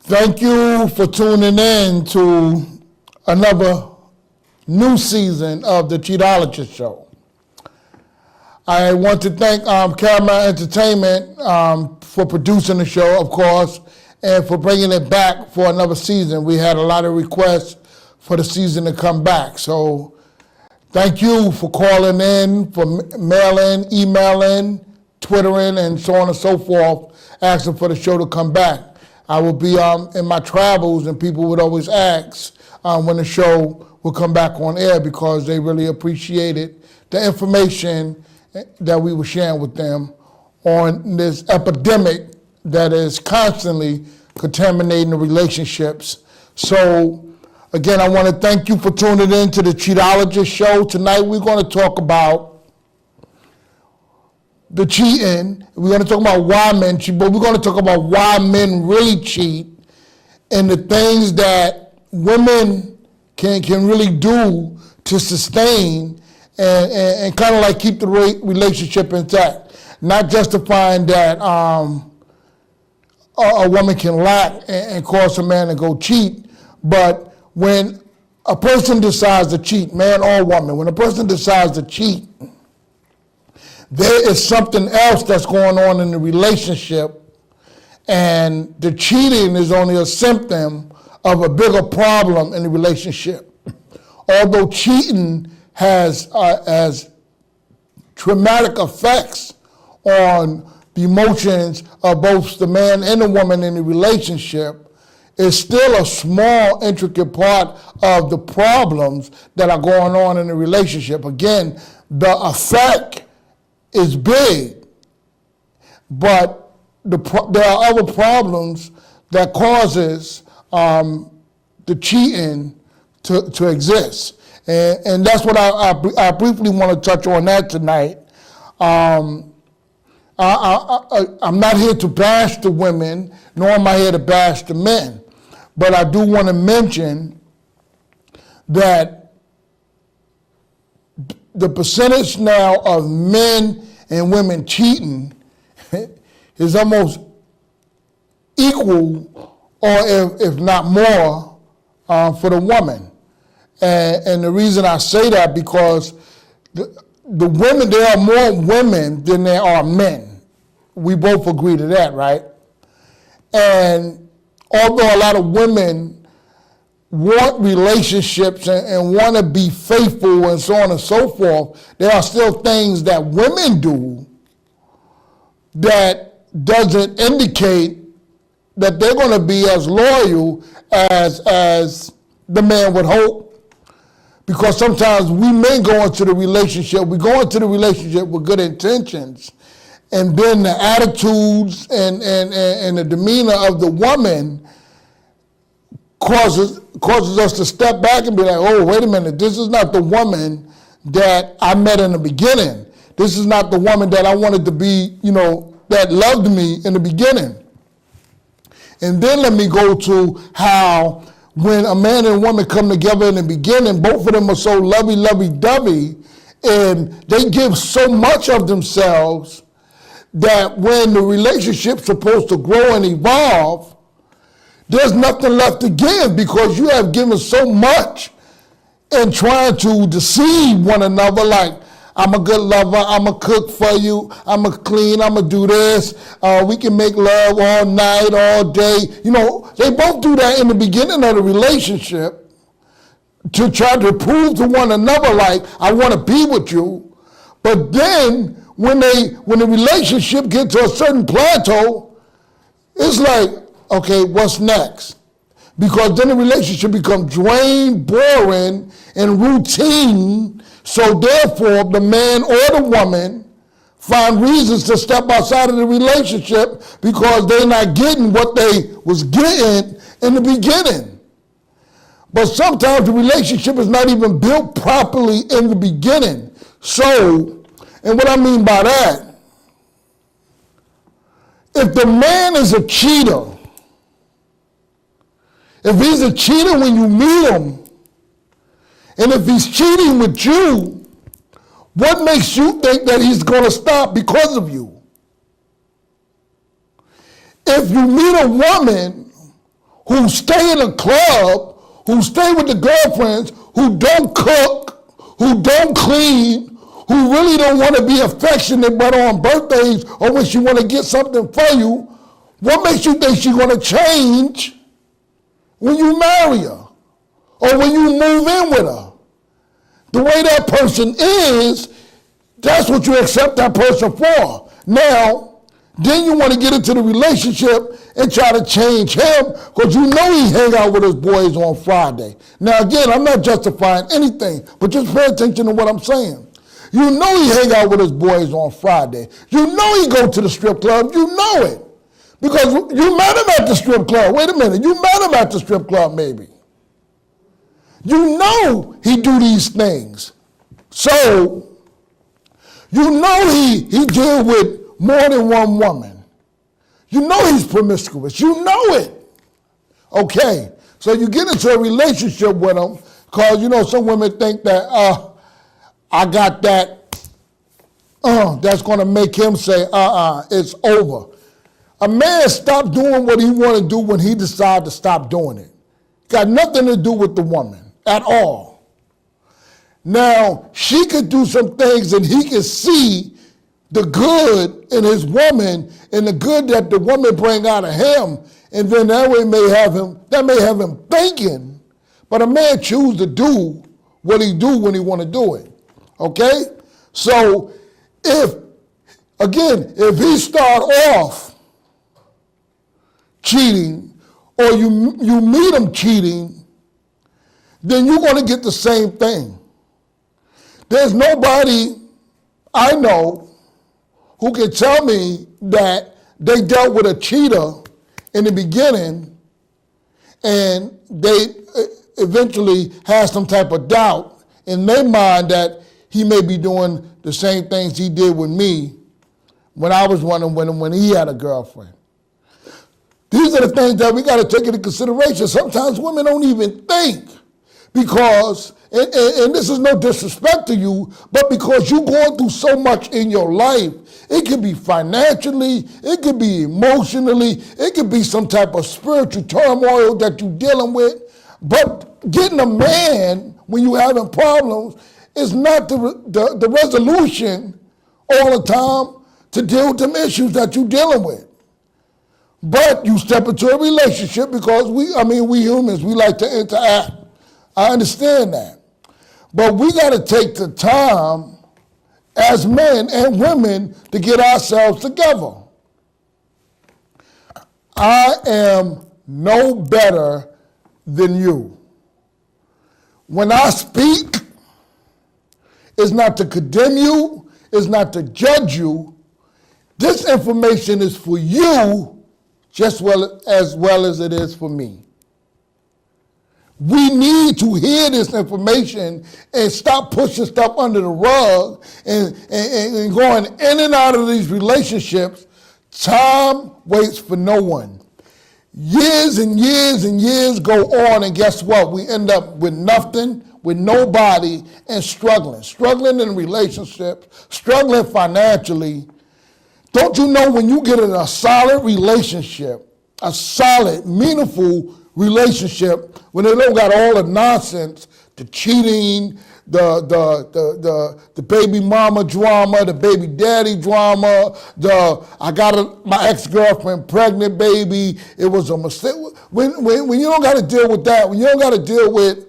Thank you for tuning in to another new season of the Cheatologist show. I want to thank KaramelEntertainment for producing the show, of course, and for bringing it back for another season. We had a lot of requests for the season to come back. So thank you for calling in, for mailing, emailing, Twittering, and so on and so forth, asking for the show to come back. I would be in my travels, and people would always ask when the show would come back on air because they really appreciated the information that we were sharing with them on this epidemic that is constantly contaminating the relationships. So, again, I want to thank you for tuning in to the Cheatologist show. Tonight we're going to talk about the cheating. We're going to talk about why men cheat, but we're going to talk about why men really cheat and the things that women can really do to sustain and kind of like keep the relationship intact. Not justifying that a woman can lack and cause a man to go cheat, but when a person decides to cheat, man or woman, when a person decides to cheat, there is something else that's going on in the relationship, and the cheating is only a symptom of a bigger problem in the relationship. Although cheating has traumatic effects on the emotions of both the man and the woman in the relationship, it's still a small, intricate part of the problems that are going on in the relationship. Again, the effect is big, but there are other problems that causes the cheating to exist. And that's what I briefly want to touch on that tonight. I'm not here to bash the women, nor am I here to bash the men. But I do want to mention that the percentage now of men and women cheating is almost equal, or if not more, for the woman. And the reason I say that because the women, there are more women than there are men. We both agree to that, right? And although a lot of women want relationships and want to be faithful and so on and so forth, there are still things that women do that doesn't indicate that they're going to be as loyal as the man would hope. Because sometimes we men go into the relationship, we go into the relationship with good intentions, and then the attitudes and the demeanor of the woman causes us to step back and be like, oh, wait a minute, this is not the woman that I met in the beginning. This is not the woman that I wanted to be, that loved me in the beginning. And then let me go to how when a man and woman come together in the beginning, both of them are so lovey-dovey, and they give so much of themselves that when the relationship's supposed to grow and evolve, there's nothing left to give because you have given so much and trying to deceive one another like, I'm a good lover, I'm a cook for you, I'm a clean, I'm a do this, we can make love all night, all day. They both do that in the beginning of the relationship to try to prove to one another like, I want to be with you. But then when the relationship gets to a certain plateau, it's like, okay, what's next? Because then the relationship becomes drained, boring, and routine. So therefore, the man or the woman find reasons to step outside of the relationship because they're not getting what they was getting in the beginning. But sometimes the relationship is not even built properly in the beginning. So, and what I mean by that, if the man is a cheater, if he's a cheater when you meet him, and if he's cheating with you, what makes you think that he's going to stop because of you? If you meet a woman who stay in a club, who stay with the girlfriends, who don't cook, who don't clean, who really don't want to be affectionate but on birthdays or when she want to get something for you, what makes you think she's going to change when you marry her or when you move in with her? The way that person is, that's what you accept that person for. Now, then you want to get into the relationship and try to change him because you know he hang out with his boys on Friday. Now, again, I'm not justifying anything, but just pay attention to what I'm saying. You know he hang out with his boys on Friday. You know he go to the strip club. You know it. Because you met him at the strip club. Wait a minute. You met him at the strip club maybe. You know he do these things. So, you know he deal with more than one woman. You know he's promiscuous. You know it. Okay. So you get into a relationship with him because, you know, some women think that, I got that, that's going to make him say, it's over. A man stop doing what he want to do when he decide to stop doing it. Got nothing to do with the woman at all. Now, she could do some things and he can see the good in his woman and the good that the woman bring out of him, and then that may have him thinking, but a man choose to do what he do when he want to do it. Okay? So if he start off cheating or you meet him cheating, then you're going to get the same thing. There's nobody I know who can tell me that they dealt with a cheater in the beginning and they eventually had some type of doubt in their mind that he may be doing the same things he did with me when I was running with him when he had a girlfriend. These are the things that we got to take into consideration. Sometimes women don't even think because, and this is no disrespect to you, but because you're going through so much in your life, it could be financially, it could be emotionally, it could be some type of spiritual turmoil that you're dealing with. But getting a man when you're having problems is not the resolution all the time to deal with them issues that you're dealing with. But you step into a relationship because we humans, we like to interact. I understand that. But we got to take the time as men and women to get ourselves together. I am no better than you. When I speak, it's not to condemn you, it's not to judge you. This information is for you just as well as it is for me. We need to hear this information and stop pushing stuff under the rug and going in and out of these relationships. Time waits for no one. Years and years and years go on, and guess what? We end up with nothing, with nobody, and struggling in relationships, struggling financially. Don't you know when you get in a solid relationship, a solid, meaningful relationship, when they don't got all the nonsense, the cheating, the baby mama drama, the baby daddy drama, I got my ex-girlfriend pregnant baby, it was a mistake. When you don't got to deal with that, when you don't got to deal with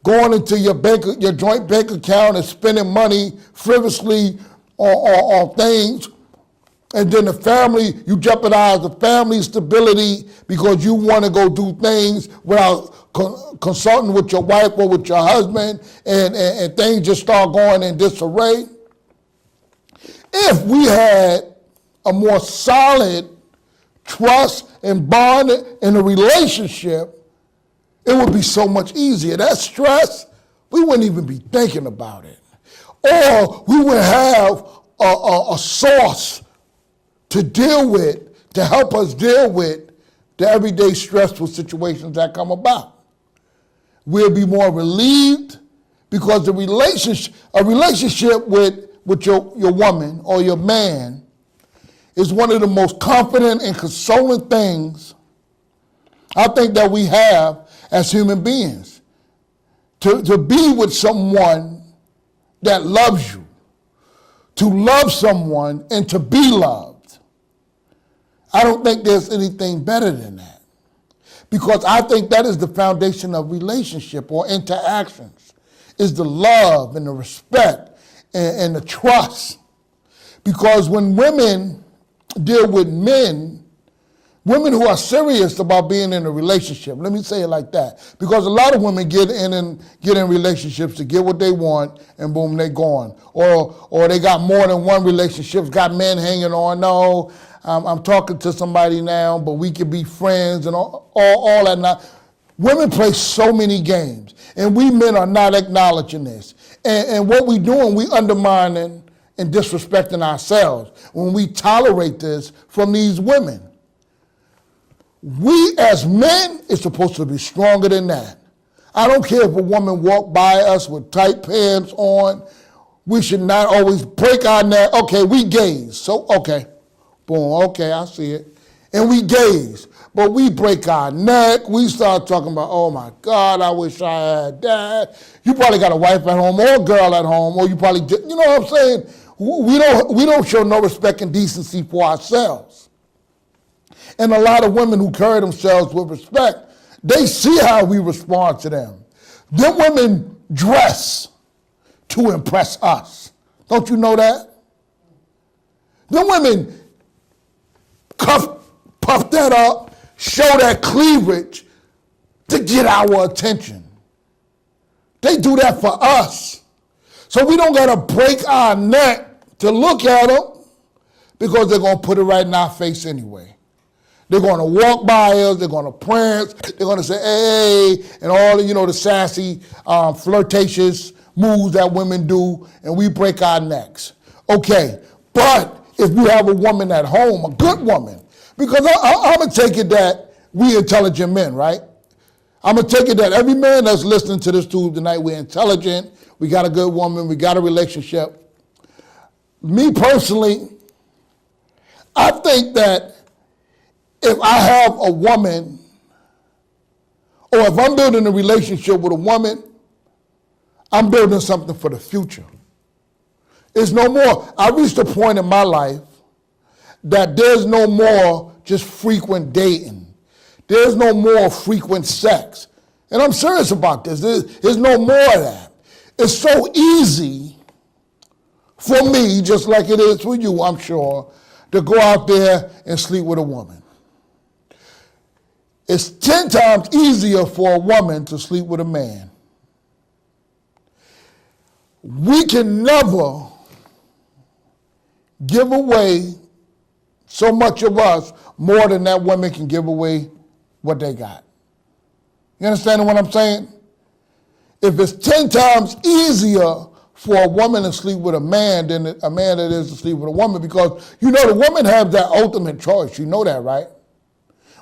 going into your joint bank account and spending money frivolously on things, and then the family, you jeopardize the family stability because you want to go do things without consulting with your wife or with your husband, and things just start going in disarray. If we had a more solid trust and bond in a relationship, it would be so much easier. That stress, we wouldn't even be thinking about it. Or we would have a source to deal with, to help us deal with the everyday stressful situations that come about. We'll be more relieved because a relationship with your woman or your man is one of the most confident and consoling things I think that we have as human beings. To be with someone that loves you, to love someone and to be loved. I don't think there's anything better than that. Because I think that is the foundation of relationship or interactions, is the love and the respect and the trust. Because when women deal with men, women who are serious about being in a relationship, let me say it like that, because a lot of women get in relationships to get what they want, and boom, they gone. Or they got more than one relationship, got men hanging on. No, I'm talking to somebody now, but we can be friends and all that. Now, women play so many games, and we men are not acknowledging this. And what we doing, we undermining and disrespecting ourselves when we tolerate this from these women. We as men is supposed to be stronger than that. I don't care if a woman walk by us with tight pants on. We should not always break our neck. Okay, we gaze. So, okay, boom, okay, I see it. And we gaze. But we break our neck. We start talking about, oh my God, I wish I had that. You probably got a wife at home or a girl at home, or you probably, you know what I'm saying? We don't show no respect and decency for ourselves. And a lot of women who carry themselves with respect, they see how we respond to them. Them women dress to impress us. Don't you know that? Them women puff that up, show that cleavage to get our attention. They do that for us. So we don't got to break our neck to look at them, because they're going to put it right in our face anyway. They're going to walk by us, they're going to prance, they're going to say, hey, and all the sassy, flirtatious moves that women do, and we break our necks. Okay, but if you have a woman at home, a good woman, because I'm going to take it that we intelligent men, right? I'm going to take it that every man that's listening to this tube tonight, we're intelligent, we got a good woman, we got a relationship. Me personally, I think that if I have a woman, or if I'm building a relationship with a woman, I'm building something for the future. It's no more. I reached a point in my life that there's no more just frequent dating. There's no more frequent sex. And I'm serious about this. There's no more of that. It's so easy for me, just like it is for you, I'm sure, to go out there and sleep with a woman. It's 10 times easier for a woman to sleep with a man. We can never give away so much of us more than that woman can give away what they got. You understand what I'm saying? If it's 10 times easier for a woman to sleep with a man than a man that is to sleep with a woman, because the women have that ultimate choice. You know that, right?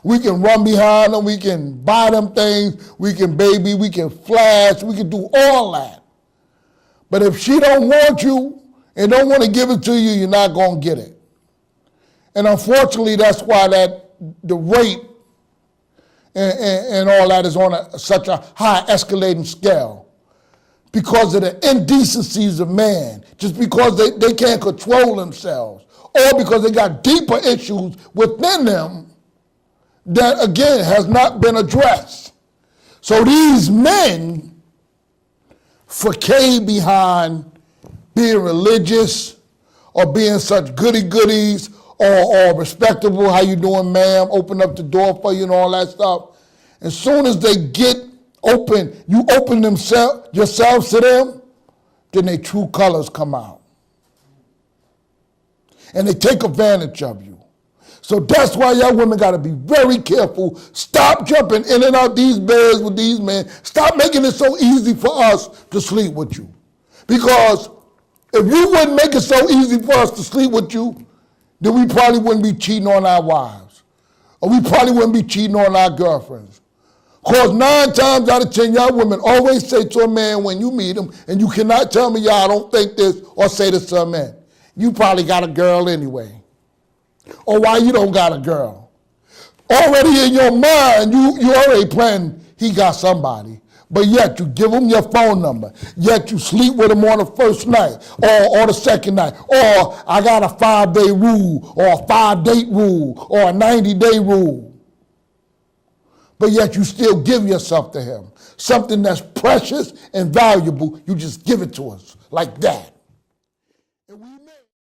We can run behind them, we can buy them things, we can baby, we can flash, we can do all that. But if she don't want you and don't want to give it to you, you're not going to get it. And unfortunately, that's why the rate and all that is on such a high escalating scale, because of the indecencies of man, just because they can't control themselves, or because they got deeper issues within them that, again, has not been addressed. So these men facade behind being religious or being such goody-goodies or respectable, how you doing, ma'am, open up the door for you and all that stuff. As soon as they get open, you open yourselves to them, then their true colors come out. And they take advantage of you. So that's why y'all women got to be very careful. Stop jumping in and out these beds with these men. Stop making it so easy for us to sleep with you. Because if you wouldn't make it so easy for us to sleep with you, then we probably wouldn't be cheating on our wives. Or we probably wouldn't be cheating on our girlfriends. Because 9 times out of 10, y'all women always say to a man when you meet him, and you cannot tell me y'all don't think this or say this to a man, you probably got a girl anyway. Or why you don't got a girl. already in your mind, you already plan he got somebody. But yet you give him your phone number. Yet you sleep with him on the first night or the second night. Or I got a 5-day rule or a 5-date rule or a 90-day rule. But yet you still give yourself to him. Something that's precious and valuable, you just give it to us like that. And we